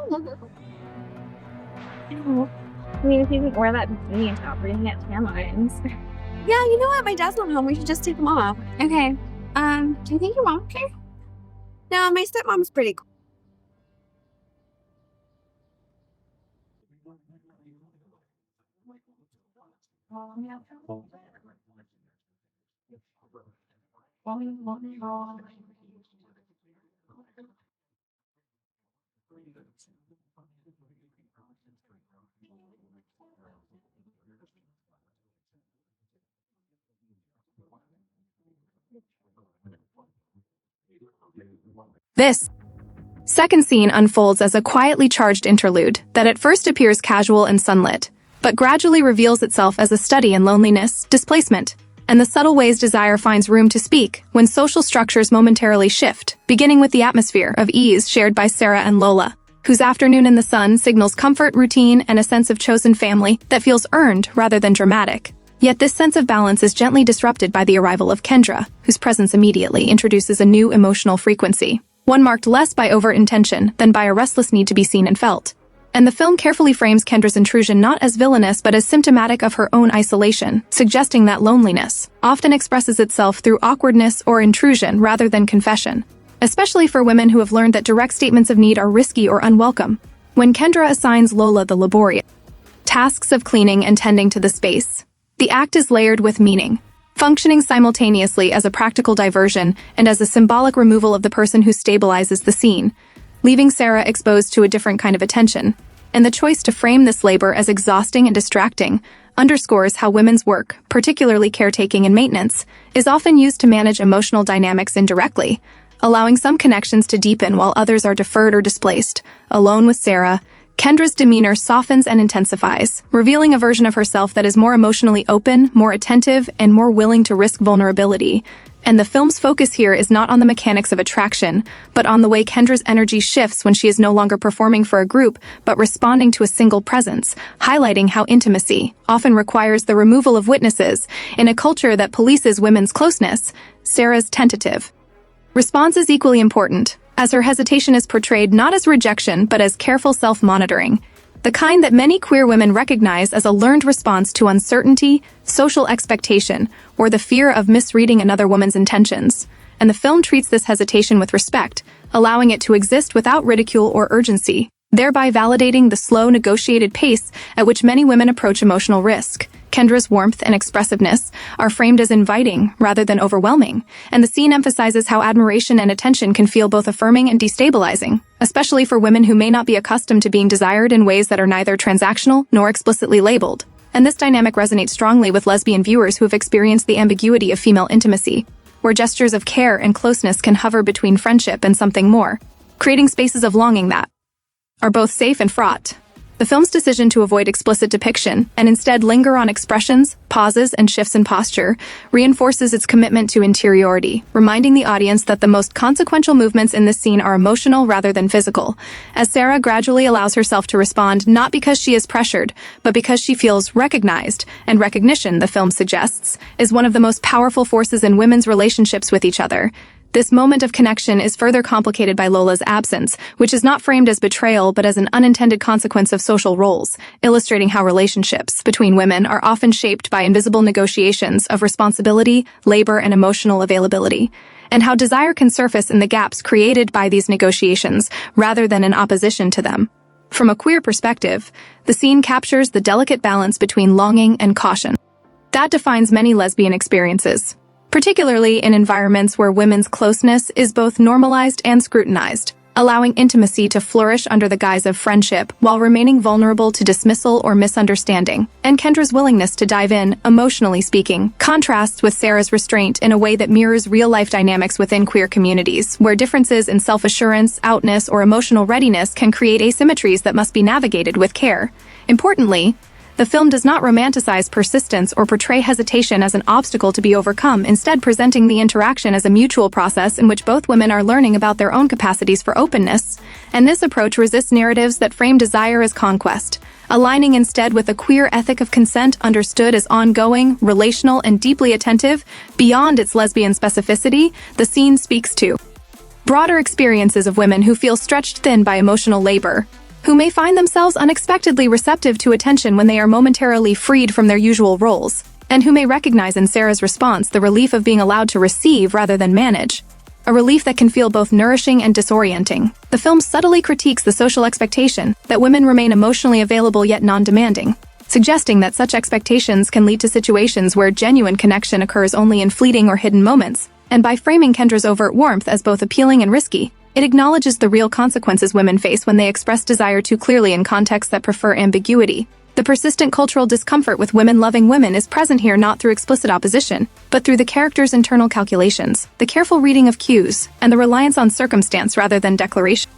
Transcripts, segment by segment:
I mean, if you can wear that bikini top, we're gonna get tan lines. Yeah, you know what? My dad's not home. We should just take them off. Okay. Do you think your mom cares? No, my stepmom's pretty cool. This second scene unfolds as a quietly charged interlude that at first appears casual and sunlit, but gradually reveals itself as a study in loneliness, displacement, and the subtle ways desire finds room to speak when social structures momentarily shift, beginning with the atmosphere of ease shared by Sara and Lola, whose afternoon in the sun signals comfort, routine, and a sense of chosen family that feels earned rather than dramatic. Yet this sense of balance is gently disrupted by the arrival of Kendra, whose presence immediately introduces a new emotional frequency, one marked less by overt intention than by a restless need to be seen and felt. And the film carefully frames Kendra's intrusion not as villainous but as symptomatic of her own isolation, suggesting that loneliness often expresses itself through awkwardness or intrusion rather than confession, especially for women who have learned that direct statements of need are risky or unwelcome. When Kendra assigns Lola the laborious tasks of cleaning and tending to the space, the act is layered with meaning, functioning simultaneously as a practical diversion and as a symbolic removal of the person who stabilizes the scene, leaving Sara exposed to a different kind of attention. And the choice to frame this labor as exhausting and distracting underscores how women's work, particularly caretaking and maintenance, is often used to manage emotional dynamics indirectly, allowing some connections to deepen while others are deferred or displaced. Alone with Sara, Kendra's demeanor softens and intensifies, revealing a version of herself that is more emotionally open, more attentive, and more willing to risk vulnerability. And the film's focus here is not on the mechanics of attraction, but on the way Kendra's energy shifts when she is no longer performing for a group, but responding to a single presence, highlighting how intimacy often requires the removal of witnesses in a culture that polices women's closeness. Sara's tentative response is equally important, as her hesitation is portrayed not as rejection but as careful self-monitoring, the kind that many queer women recognize as a learned response to uncertainty, social expectation, or the fear of misreading another woman's intentions. And the film treats this hesitation with respect, allowing it to exist without ridicule or urgency, thereby validating the slow, negotiated pace at which many women approach emotional risk. Kendra's warmth and expressiveness are framed as inviting rather than overwhelming, and the scene emphasizes how admiration and attention can feel both affirming and destabilizing, especially for women who may not be accustomed to being desired in ways that are neither transactional nor explicitly labeled. And this dynamic resonates strongly with lesbian viewers who have experienced the ambiguity of female intimacy, where gestures of care and closeness can hover between friendship and something more, creating spaces of longing that are both safe and fraught. The film's decision to avoid explicit depiction and instead linger on expressions, pauses, and shifts in posture reinforces its commitment to interiority, reminding the audience that the most consequential movements in this scene are emotional rather than physical, as Sara gradually allows herself to respond not because she is pressured, but because she feels recognized, and recognition, the film suggests, is one of the most powerful forces in women's relationships with each other. This moment of connection is further complicated by Lola's absence, which is not framed as betrayal but as an unintended consequence of social roles, illustrating how relationships between women are often shaped by invisible negotiations of responsibility, labor, and emotional availability, and how desire can surface in the gaps created by these negotiations rather than in opposition to them. From a queer perspective, the scene captures the delicate balance between longing and caution that defines many lesbian experiences, particularly in environments where women's closeness is both normalized and scrutinized, allowing intimacy to flourish under the guise of friendship while remaining vulnerable to dismissal or misunderstanding. And Kendra's willingness to dive in, emotionally speaking, contrasts with Sara's restraint in a way that mirrors real-life dynamics within queer communities, where differences in self-assurance, outness, or emotional readiness can create asymmetries that must be navigated with care. Importantly, the film does not romanticize persistence or portray hesitation as an obstacle to be overcome, instead presenting the interaction as a mutual process in which both women are learning about their own capacities for openness. And this approach resists narratives that frame desire as conquest, aligning instead with a queer ethic of consent understood as ongoing, relational, and deeply attentive. Beyond its lesbian specificity, the scene speaks to broader experiences of women who feel stretched thin by emotional labor, who may find themselves unexpectedly receptive to attention when they are momentarily freed from their usual roles, and who may recognize in Sara's response the relief of being allowed to receive rather than manage, a relief that can feel both nourishing and disorienting. The film subtly critiques the social expectation that women remain emotionally available yet non-demanding, suggesting that such expectations can lead to situations where genuine connection occurs only in fleeting or hidden moments. And by framing Kendra's overt warmth as both appealing and risky, it acknowledges the real consequences women face when they express desire too clearly in contexts that prefer ambiguity. The persistent cultural discomfort with women loving women is present here not through explicit opposition, but through the character's internal calculations, the careful reading of cues, and the reliance on circumstance rather than declaration.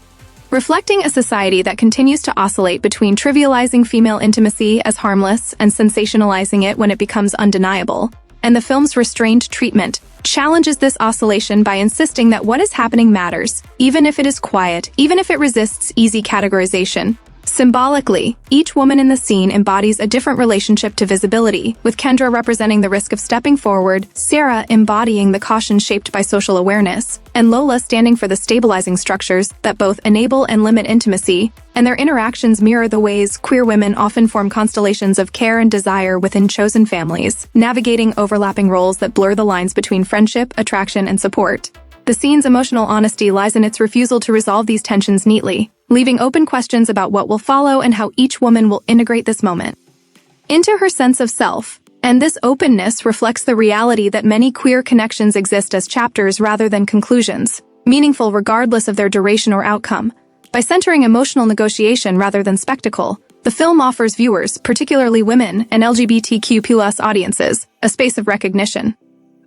Reflecting a society that continues to oscillate between trivializing female intimacy as harmless and sensationalizing it when it becomes undeniable, and the film's restrained treatment challenges this oscillation by insisting that what is happening matters, even if it is quiet, even if it resists easy categorization. Symbolically, each woman in the scene embodies a different relationship to visibility, with Kendra representing the risk of stepping forward, Sara embodying the caution shaped by social awareness, and Lola standing for the stabilizing structures that both enable and limit intimacy, and their interactions mirror the ways queer women often form constellations of care and desire within chosen families, navigating overlapping roles that blur the lines between friendship, attraction, and support. The scene's emotional honesty lies in its refusal to resolve these tensions neatly, leaving open questions about what will follow and how each woman will integrate this moment into her sense of self. And this openness reflects the reality that many queer connections exist as chapters rather than conclusions, meaningful regardless of their duration or outcome. By centering emotional negotiation rather than spectacle, the film offers viewers, particularly women and LGBTQ+ audiences, a space of recognition,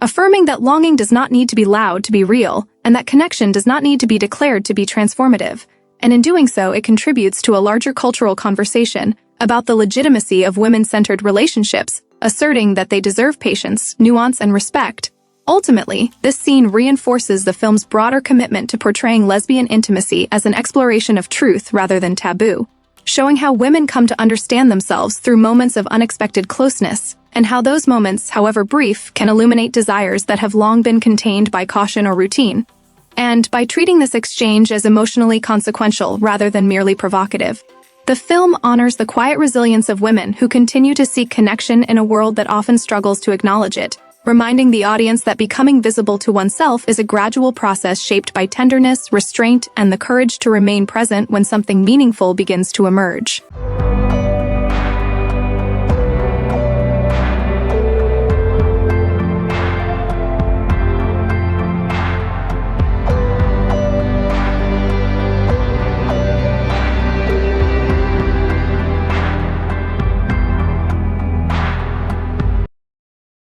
affirming that longing does not need to be loud to be real, and that connection does not need to be declared to be transformative. And in doing so, it contributes to a larger cultural conversation about the legitimacy of women-centered relationships, asserting that they deserve patience, nuance, and respect. Ultimately, this scene reinforces the film's broader commitment to portraying lesbian intimacy as an exploration of truth rather than taboo, showing how women come to understand themselves through moments of unexpected closeness, and how those moments, however brief, can illuminate desires that have long been contained by caution or routine. And by treating this exchange as emotionally consequential rather than merely provocative, the film honors the quiet resilience of women who continue to seek connection in a world that often struggles to acknowledge it, reminding the audience that becoming visible to oneself is a gradual process shaped by tenderness, restraint, and the courage to remain present when something meaningful begins to emerge.